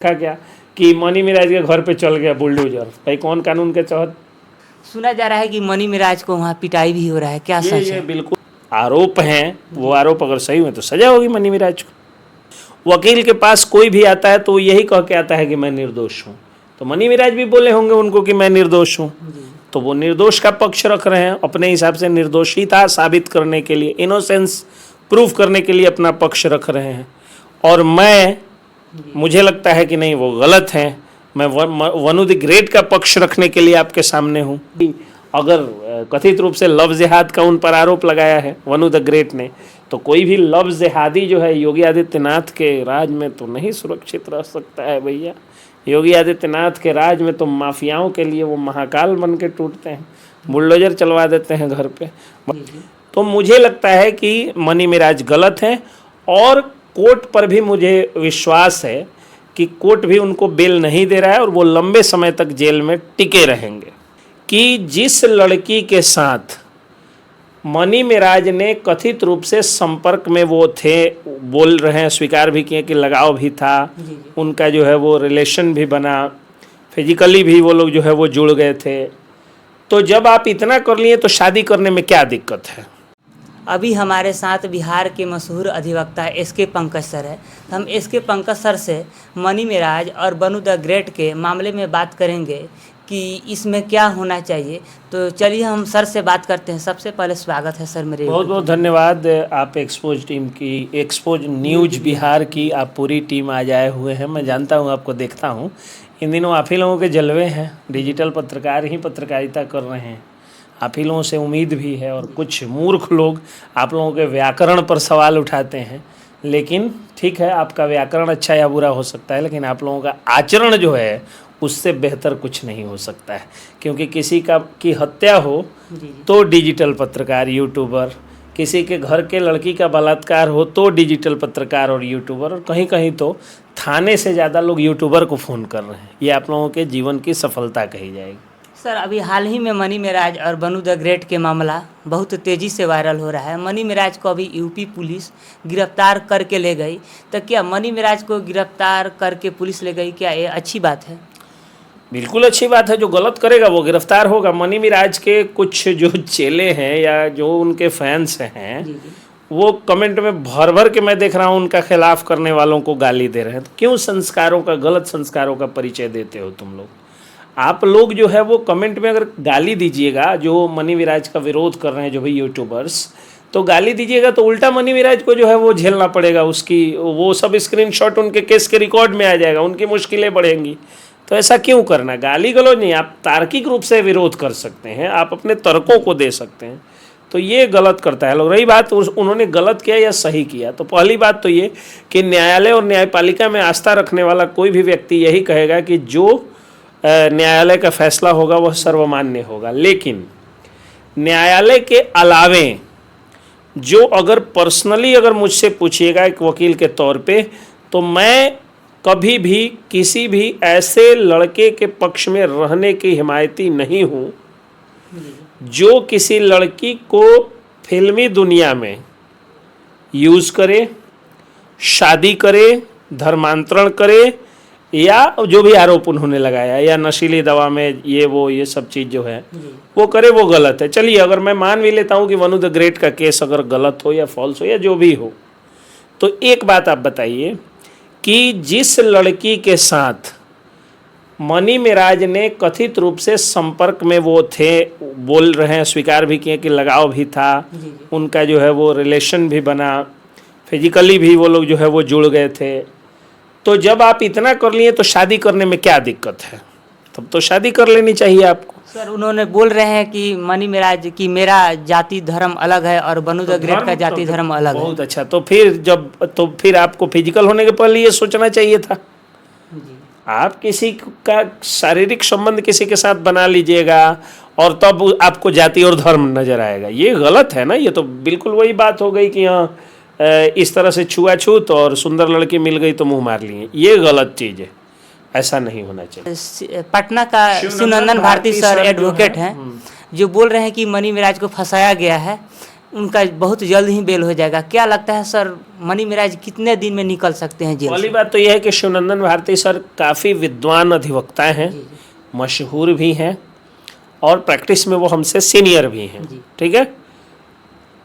देखा क्या कि मनी मिराज के घर पे चल गया बुलडोजर। भाई कौन कानून के तहत? सुना जा रहा है कि मनी मिराज को वहाँ पिटाई भी हो रहा है, क्या सच ये है? बिल्कुल आरोप हैं। वो आरोप अगर सही हुए तो सजा होगी मनी मिराज को। वकील के पास कोई भी आता है तो यही कह के आता है कि मैं निर्दोष हूँ। तो मनी मिराज भी बोले होंगे उनको कि मैं निर्दोष हूँ, तो वो निर्दोष का पक्ष रख रहे हैं अपने हिसाब से, निर्दोषिता साबित करने के लिए, इनोसेंस प्रूफ करने के लिए अपना पक्ष रख रहे हैं। और मुझे लगता है कि नहीं, वो गलत हैं। मैं वनु द ग्रेट का पक्ष रखने के लिए आपके सामने हूँ। अगर कथित रूप से लव जिहाद का उन पर आरोप लगाया है वनु द ग्रेट ने, तो कोई भी लव जिहादी जो है योगी आदित्यनाथ के राज में तो नहीं सुरक्षित रह सकता है भैया। योगी आदित्यनाथ के राज में तो माफियाओं के लिए वो महाकाल बन के टूटते हैं, बुलडोजर चलवा देते हैं घर पे। तो मुझे लगता है कि मनी मिराज गलत हैं, और कोर्ट पर भी मुझे विश्वास है कि कोर्ट भी उनको बेल नहीं दे रहा है और वो लंबे समय तक जेल में टिके रहेंगे। कि जिस लड़की के साथ मनी मिराज ने कथित रूप से संपर्क में वो थे, बोल रहे हैं, स्वीकार भी किए कि लगाव भी था, उनका जो है वो रिलेशन भी बना, फिजिकली भी वो लोग जो है वो जुड़ गए थे। तो जब आप इतना कर लिए तो शादी करने में क्या दिक्कत है? अभी हमारे साथ बिहार के मशहूर अधिवक्ता एसके पंकज सर है। हम एसके पंकज सर से मनी मिराज और वनु द ग्रेट के मामले में बात करेंगे कि इसमें क्या होना चाहिए। तो चलिए हम सर से बात करते हैं। सबसे पहले स्वागत है सर मेरे। बहुत बहुत धन्यवाद। आप एक्सपोज टीम की, एक्सपोज न्यूज बिहार की आप पूरी टीम आज आए हुए हैं। मैं जानता हूँ, आपको देखता हूँ, इन दिनों आप ही लोगों के जलवे हैं। डिजिटल पत्रकार ही पत्रकारिता कर रहे हैं, आप ही लोगों से उम्मीद भी है। और कुछ मूर्ख लोग आप लोगों के व्याकरण पर सवाल उठाते हैं, लेकिन ठीक है, आपका व्याकरण अच्छा या बुरा हो सकता है, लेकिन आप लोगों का आचरण जो है उससे बेहतर कुछ नहीं हो सकता है। क्योंकि किसी की हत्या हो तो डिजिटल पत्रकार यूट्यूबर, किसी के घर के लड़की का बलात्कार हो तो डिजिटल पत्रकार और यूट्यूबर, और कहीं कहीं तो थाने से ज़्यादा लोग यूट्यूबर को फ़ोन कर रहे हैं। ये आप लोगों के जीवन की सफलता कही जाएगी। सर अभी हाल ही में मनी मिराज और वनु द ग्रेट के मामला बहुत तेज़ी से वायरल हो रहा है। मनी मिराज को अभी यूपी पुलिस गिरफ्तार करके ले गई, तो क्या मनी मिराज को गिरफ्तार करके पुलिस ले गई, क्या ये अच्छी बात है? बिल्कुल अच्छी बात है। जो गलत करेगा वो गिरफ्तार होगा। मनी मिराज के कुछ जो चेले हैं या जो उनके फैंस हैं, वो कमेंट में भर भर के मैं देख रहा हूँ उनका खिलाफ करने वालों को गाली दे रहे हैं। तो क्यों संस्कारों का, गलत संस्कारों का परिचय देते हो तुम लोग? आप लोग जो है वो कमेंट में अगर गाली दीजिएगा, जो मनी मिराज का विरोध कर रहे हैं जो भी यूट्यूबर्स, तो गाली दीजिएगा तो उल्टा मनी मिराज को जो है वो झेलना पड़ेगा। उसकी वो सब स्क्रीनशॉट उनके केस के रिकॉर्ड में आ जाएगा, उनकी मुश्किलें बढ़ेंगी। तो ऐसा क्यों करना? गाली गलौज नहीं, आप तार्किक रूप से विरोध कर सकते हैं, आप अपने तर्कों को दे सकते हैं। तो ये गलत करता है लोग। रही बात उन्होंने गलत किया या सही किया, तो पहली बात तो ये कि न्यायालय और न्यायपालिका में आस्था रखने वाला कोई भी व्यक्ति यही कहेगा कि जो न्यायालय का फैसला होगा वह सर्वमान्य होगा। लेकिन न्यायालय के अलावे जो अगर पर्सनली अगर मुझसे पूछिएगा एक वकील के तौर पे, तो मैं कभी भी किसी भी ऐसे लड़के के पक्ष में रहने की हिमायती नहीं हूँ जो किसी लड़की को फिल्मी दुनिया में यूज़ करे, शादी करे, धर्मांतरण करे, या जो भी आरोप उन्होंने लगाया, या नशीली दवा में ये सब चीज़ जो है वो करे, वो गलत है। चलिए अगर मैं मान भी लेता हूँ कि वनु द ग्रेट का केस अगर गलत हो या फॉल्स हो या जो भी हो, तो एक बात आप बताइए कि जिस लड़की के साथ मनी मिराज ने कथित रूप से संपर्क में वो थे, बोल रहे हैं, स्वीकार भी किए कि लगाव भी था, उनका जो है वो रिलेशन भी बना, फिजिकली भी वो लोग जो है वो जुड़ गए थे। तो जब आप इतना कर लिए तो शादी करने में क्या दिक्कत है? तब तो शादी कर लेनी चाहिए आपको। सर उन्होंने बोल रहे हैं कि मनी मिराज की मेरा जाति धर्म अलग है और वनु द ग्रेट का जाति धर्म अलग है। बहुत अच्छा। तो फिर आपको फिजिकल होने के पहले ये सोचना चाहिए था। आप किसी का शारीरिक संबंध किसी के साथ बना लीजिएगा और तब आपको जाति और धर्म नजर आएगा, ये गलत है ना। ये तो बिल्कुल वही बात हो गई कि हाँ इस तरह से छुआछूत और सुंदर लड़की मिल गई तो मुंह मार लिए, ये गलत चीज़ है, ऐसा नहीं होना चाहिए। पटना का शिवनंदन भारती सर एडवोकेट हैं, जो बोल रहे हैं कि मनी मिराज को फंसाया गया है उनका बहुत जल्द ही बेल हो जाएगा। क्या लगता है सर, मनी मिराज कितने दिन में निकल सकते हैं जेल पहली से? बात तो यह है कि शिवनंदन भारती सर काफ़ी विद्वान अधिवक्ता हैं, जी जी मशहूर भी हैं और प्रैक्टिस में वो हमसे सीनियर भी हैं, जी। ठीक है।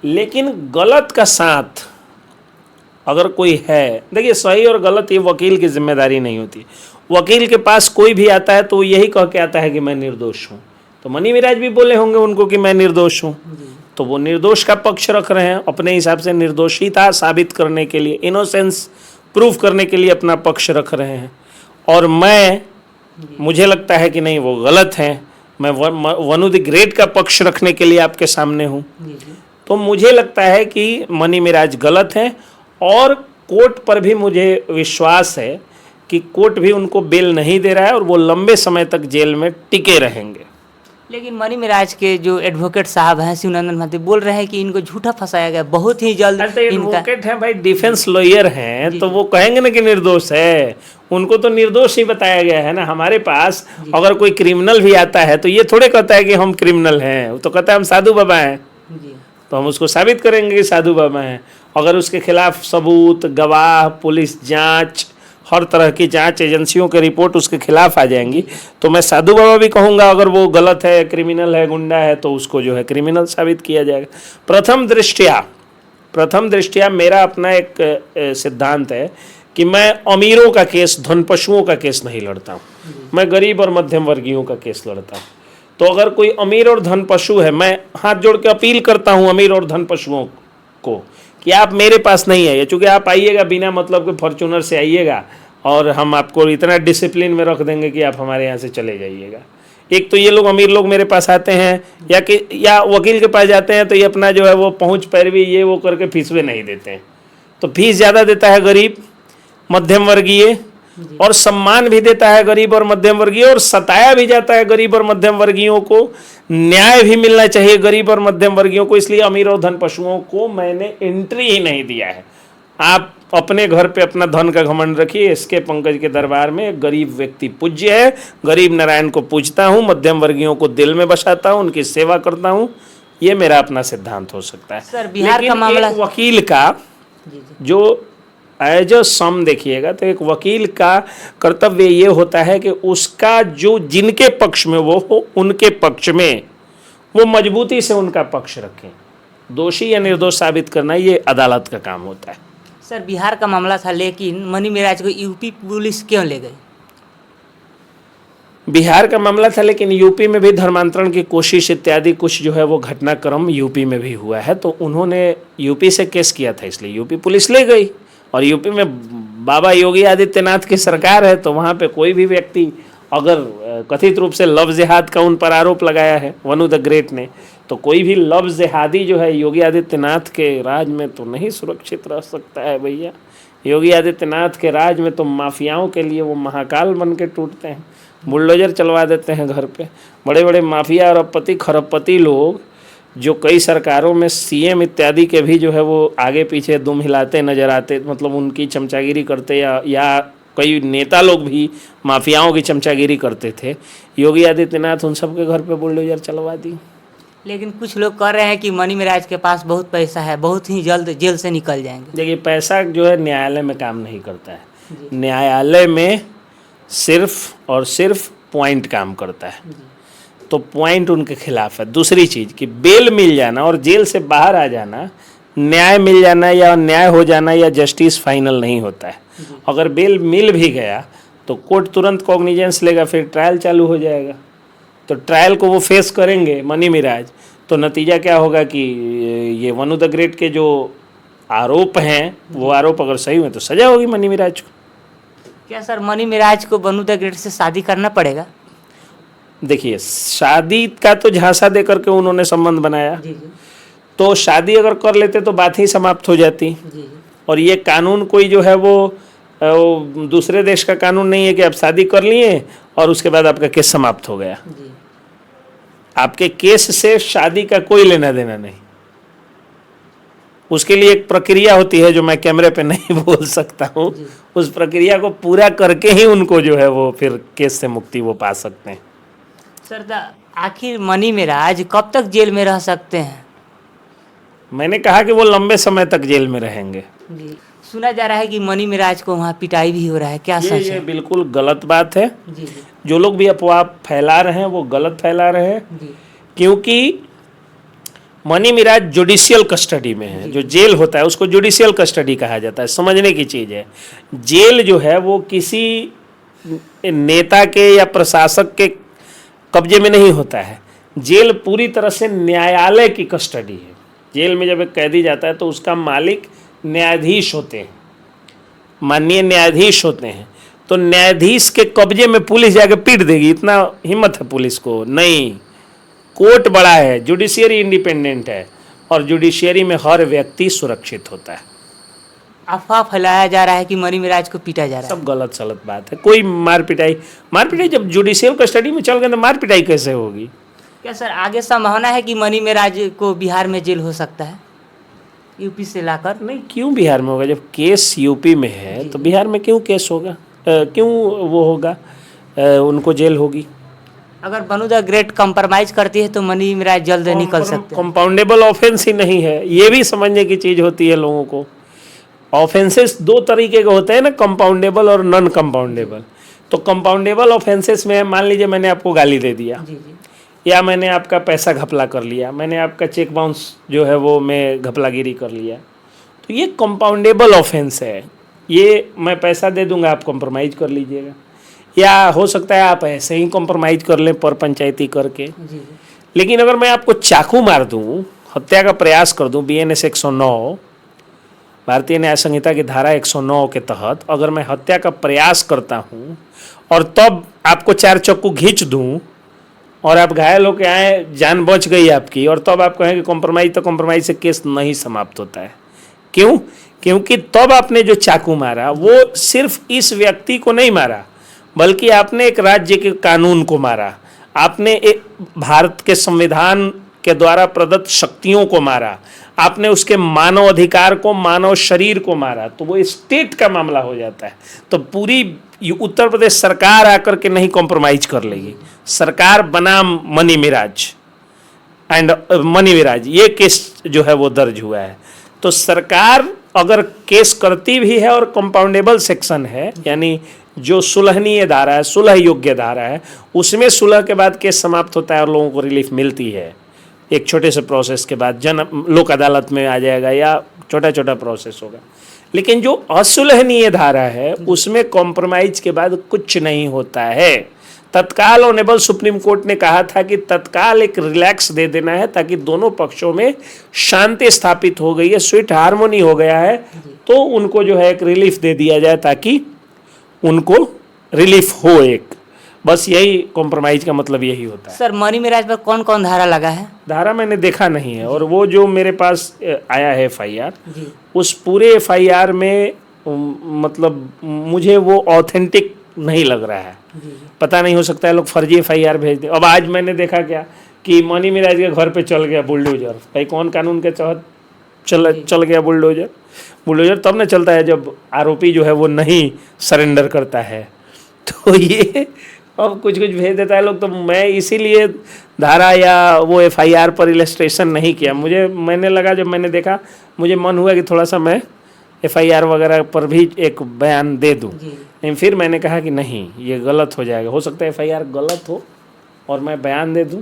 लेकिन गलत का साथ अगर कोई है, देखिए सही और गलत ये वकील की जिम्मेदारी नहीं होती। वकील के पास कोई भी आता है तो वो यही कह के आता है कि मैं निर्दोष हूँ, तो मनी मिराज भी बोले होंगे उनको कि मैं निर्दोष हूँ, जी तो वो निर्दोष का पक्ष रख रहे हैं अपने हिसाब से, निर्दोषिता साबित करने के लिए, इनोसेंस प्रूव करने के लिए अपना पक्ष रख रहे हैं। और मुझे लगता है कि नहीं, वो गलत हैं। मैं वनु द ग्रेट का पक्ष रखने के लिए आपके सामने हूँ। जी जी तो मुझे लगता है कि मनी मिराज गलत हैं और कोर्ट पर भी मुझे विश्वास है कि कोर्ट भी उनको बेल नहीं दे रहा है और वो लंबे समय तक जेल में टिके रहेंगे। लेकिन मनी मिराज के जो एडवोकेट साहब हैं शिवनंदन भारती, बोल रहे हैं कि इनको झूठा फंसाया गया, बहुत ही जल्द तो इनका। एडवोकेट हैं भाई, डिफेंस लॉयर हैं, जी, तो जी। वो कहेंगे ना कि निर्दोष है, उनको तो निर्दोष ही बताया गया है ना। हमारे पास अगर कोई क्रिमिनल भी आता है तो ये थोड़े कहता है कि हम क्रिमिनल हैं, वो तो कहता है हम साधु बाबा हैं, जी तो हम उसको साबित करेंगे कि साधु बाबा हैं। अगर उसके खिलाफ सबूत, गवाह, पुलिस जांच, हर तरह की जांच एजेंसियों की रिपोर्ट उसके खिलाफ आ जाएंगी, तो मैं साधु बाबा भी कहूँगा। अगर वो गलत है, क्रिमिनल है, गुंडा है, तो उसको जो है क्रिमिनल साबित किया जाएगा। प्रथम दृष्टिया मेरा अपना एक सिद्धांत है कि मैं अमीरों का केस, धनपशुओं का केस नहीं लड़ता हूँ, मैं गरीब और मध्यम वर्गीयों का केस लड़ता हूँ। तो अगर कोई अमीर और धनपशु है, मैं हाथ जोड़ के अपील करता हूँ अमीर और धनपशुओं को कि आप मेरे पास नहीं आइए, चूँकि आप आइएगा बिना मतलब के फॉर्चूनर से आइएगा और हम आपको इतना डिसिप्लिन में रख देंगे कि आप हमारे यहाँ से चले जाइएगा। एक तो ये लोग, अमीर लोग मेरे पास आते हैं या वकील के पास जाते हैं, तो ये अपना जो है वो पहुँच पैरवी ये वो करके फीसवे नहीं देते हैं, तो फीस ज़्यादा देता है गरीब मध्यम वर्गीय, और सम्मान भी देता है गरीब और मध्यम वर्गीय, और सताया भी जाता है गरीब और मध्यम वर्गीयों को। न्याय भी मिलना चाहिए गरीब और मध्यम वर्गीयों को, इसलिए अमीर और धन पशुओं को मैंने एंट्री ही नहीं दिया है। आप अपने घर पे अपना धन का घमंड रखिए, इसके पंकज के दरबार में एक गरीब व्यक्ति पूज्य है, गरीब नारायण को पूजता हूँ, मध्यम वर्गीयों को दिल में बसाता हूँ, उनकी सेवा करता हूँ। ये मेरा अपना सिद्धांत हो सकता है। सर, बिहार का मामला, एक वकील का जो एज अ सम देखिएगा, तो एक वकील का कर्तव्य ये होता है कि उसका जो जिनके पक्ष में वो हो, उनके पक्ष में वो मजबूती से उनका पक्ष रखें। दोषी या निर्दोष साबित करना ये अदालत का काम होता है। सर बिहार का मामला था, लेकिन मनी मिराज को यूपी पुलिस क्यों ले गई? बिहार का मामला था, लेकिन यूपी में भी धर्मांतरण की कोशिश इत्यादि कुछ जो है वो घटनाक्रम यूपी में भी हुआ है, तो उन्होंने यूपी से केस किया था, इसलिए यूपी पुलिस ले गई। और यूपी में बाबा योगी आदित्यनाथ की सरकार है, तो वहाँ पे कोई भी व्यक्ति अगर कथित रूप से लव जिहाद का उन पर आरोप लगाया है वनु द ग्रेट ने, तो कोई भी लव जिहादी जो है योगी आदित्यनाथ के राज में तो नहीं सुरक्षित रह सकता है भैया। योगी आदित्यनाथ के राज में तो माफियाओं के लिए वो महाकाल बन के टूटते हैं, बुलडोजर चलवा देते हैं घर पे। बड़े बड़े माफिया और अरबपति खरबपति लोग जो कई सरकारों में सीएम इत्यादि के भी जो है वो आगे पीछे दुम हिलाते नजर आते, मतलब उनकी चमचागिरी करते, या कई नेता लोग भी माफियाओं की चमचागिरी करते थे। योगी आदित्यनाथ उन सब के घर पे बुलडोजर चलवा दी। लेकिन कुछ लोग कह रहे हैं कि मनी मिराज के पास बहुत पैसा है, बहुत ही जल्द जेल से निकल जाएंगे। देखिए, पैसा जो है न्यायालय में काम नहीं करता है, न्यायालय में सिर्फ और सिर्फ पॉइंट काम करता है, तो पॉइंट उनके खिलाफ है। दूसरी चीज़ कि बेल मिल जाना और जेल से बाहर आ जाना, न्याय मिल जाना या न्याय हो जाना या जस्टिस फाइनल नहीं होता है। अगर बेल मिल भी गया तो कोर्ट तुरंत कॉग्निजेंस लेगा, फिर ट्रायल चालू हो जाएगा, तो ट्रायल को वो फेस करेंगे मनी मिराज, तो नतीजा क्या होगा कि ये वनु द ग्रेट के जो आरोप हैं वो आरोप अगर सही हुए तो सजा होगी मनी मिराज को। क्या सर मनी मिराज को वनु द ग्रेट से शादी करना पड़ेगा? देखिए, शादी का तो झांसा दे करके उन्होंने संबंध बनाया, तो शादी अगर कर लेते तो बात ही समाप्त हो जाती। और ये कानून कोई जो है वो दूसरे देश का कानून नहीं है कि आप शादी कर लिए और उसके बाद आपका केस समाप्त हो गया। आपके केस से शादी का कोई लेना देना नहीं, उसके लिए एक प्रक्रिया होती है जो मैं कैमरे पे नहीं बोल सकता हूँ। उस प्रक्रिया को पूरा करके ही उनको जो है वो फिर केस से मुक्ति वो पा सकते हैं। सर आखिर मनी मिराज कब तक जेल में रह सकते हैं? मैंने कहा कि वो लंबे समय तक जेल में रहेंगे। जी, सुना जा रहा है कि मनी मिराज को वहाँ पिटाई भी हो रहा है, क्या सच ये है? बिल्कुल गलत बात है। जी जी जो लोग भी अफवाह फैला रहे हैं वो गलत फैला रहे हैं, जी क्योंकि मनी मिराज जुडिशियल कस्टडी में है। जो जेल होता है उसको जुडिशियल कस्टडी कहा जाता है, समझने की चीज़ है। जेल जो है वो किसी नेता के या प्रशासक के कब्जे में नहीं होता है। जेल पूरी तरह से न्यायालय की कस्टडी है। जेल में जब एक कैदी जाता है तो उसका मालिक न्यायाधीश होते हैं, माननीय न्यायाधीश होते हैं। तो न्यायाधीश के कब्जे में पुलिस जाके पीट देगी, इतना हिम्मत है पुलिस को? नहीं। कोर्ट बड़ा है, जुडिशियरी इंडिपेंडेंट है, और जुडिशियरी में हर व्यक्ति सुरक्षित होता है। अफवाह फैलाया जा रहा है कि मनी मिराज को पीटा जा रहा है। सब गलत सलत बात है। कोई मार पिटाई जब जुडिशियल कस्टडी में चल गए तो मार पिटाई कैसे होगी? क्या सर आगे संभावना है कि मनी मिराज को बिहार में जेल हो सकता है, यूपी से लाकर? नहीं, क्यों बिहार में होगा? जब केस यूपी में है तो बिहार में क्यों केस होगा? क्यों वो होगा? उनको जेल होगी। अगर बनू द ग्रेट कंप्रोमाइज करती है तो मनी मिराज जल्द निकल सकते हैं। कंपाउंडेबल ऑफेंस ही नहीं है, ये भी समझने की चीज़ होती है लोगों को। ऑफेंसेस दो तरीके के होते हैं ना, कंपाउंडेबल और नॉन कंपाउंडेबल। तो कंपाउंडेबल ऑफेंसेस में मान लीजिए मैंने आपको गाली दे दिया, जी जी या मैंने आपका पैसा घपला कर लिया, मैंने आपका चेक बाउंस जो है वो मैं घपलागिरी कर लिया, तो ये कंपाउंडेबल ऑफेंस है। ये मैं पैसा दे दूंगा, आप कॉम्प्रोमाइज़ कर लीजिएगा, या हो सकता है आप ऐसे ही कॉम्प्रोमाइज़ कर लें पर पंचायती करके। जी लेकिन अगर मैं आपको चाकू मार दूं, हत्या का प्रयास कर दूं, BNS 109 भारतीय न्याय संहिता की धारा 109 के तहत अगर मैं हत्या का प्रयास करता हूं और तब आपको 4 चाकू खींच दूं और आप घायल होकर आए, जान बच गई आपकी, और तब आप कहें कि कॉम्प्रोमाइज़, तो कॉम्प्रोमाइज़ से केस नहीं समाप्त होता है। क्यों? क्योंकि तब आपने जो चाकू मारा वो सिर्फ इस व्यक्ति को नहीं मारा, बल्कि आपने एक राज्य के कानून को मारा, आपने एक भारत के संविधान के द्वारा प्रदत्त शक्तियों को मारा, आपने उसके मानव अधिकार को, मानव शरीर को मारा, तो वो स्टेट का मामला हो जाता है। तो पूरी उत्तर प्रदेश सरकार आकर के नहीं कॉम्प्रोमाइज कर लेगी। सरकार बनाम मनी मिराज एंड मनी मिराज, ये केस जो है वो दर्ज हुआ है। तो सरकार अगर केस करती भी है और कंपाउंडेबल सेक्शन है, यानी जो सुलहनीय धारा है, सुलह योग्य धारा है, उसमें सुलह के बाद केस समाप्त होता है और लोगों को रिलीफ मिलती है। एक छोटे से प्रोसेस के बाद लोक अदालत में आ जाएगा या छोटा छोटा प्रोसेस होगा। लेकिन जो असुलहनीय धारा है उसमें कॉम्प्रोमाइज के बाद कुछ नहीं होता है। तत्काल ऑनरेबल सुप्रीम कोर्ट ने कहा था कि तत्काल एक रिलैक्स दे देना है ताकि दोनों पक्षों में शांति स्थापित हो गई है, स्वीट हार्मोनी हो गया है, तो उनको जो है एक रिलीफ दे दिया जाए ताकि उनको रिलीफ हो एक। बस यही कॉम्प्रोमाइज का मतलब यही होता है। सर मनी मिराज पर कौन कौन धारा लगा है? धारा मैंने देखा नहीं है, और वो जो मेरे पास आया है FIR, जी उस पूरे FIR में मतलब मुझे वो ऑथेंटिक नहीं लग रहा है। जी पता नहीं, हो सकता है लोग फर्जी FIR भेज दें। अब आज मैंने देखा क्या कि मनी मिराज के घर पे चल गया बुलडोजर। भाई कौन कानून के तहत चल गया बुलडोजर? बुलडोजर तब न चलता है जब आरोपी जो है वो नहीं सरेंडर करता है। तो ये अब कुछ कुछ भेज देता है लोग। तो मैं इसीलिए धारा या वो FIR पर इलस्ट्रेशन नहीं किया। मैंने लगा, जब मैंने देखा मुझे मन हुआ कि थोड़ा सा मैं FIR वगैरह पर भी एक बयान दे दूं, लेकिन फिर मैंने कहा कि नहीं, ये गलत हो जाएगा। हो सकता है FIR गलत हो और मैं बयान दे दूं,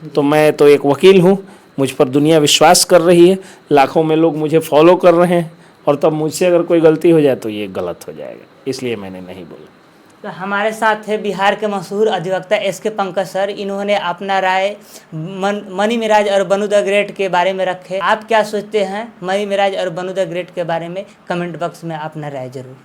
तो मैं तो एक वकील हूं, मुझ पर दुनिया विश्वास कर रही है, लाखों में लोग मुझे फॉलो कर रहे हैं, और तब मुझसे अगर कोई गलती हो जाए तो ये गलत हो जाएगा, इसलिए मैंने नहीं बोला। तो हमारे साथ है बिहार के मशहूर अधिवक्ता SK पंकज सर। इन्होंने अपना राय मनी मिराज और बनू द ग्रेट के बारे में रखे। आप क्या सोचते हैं मनी मिराज और बनू द ग्रेट के बारे में? कमेंट बॉक्स में अपना राय जरूर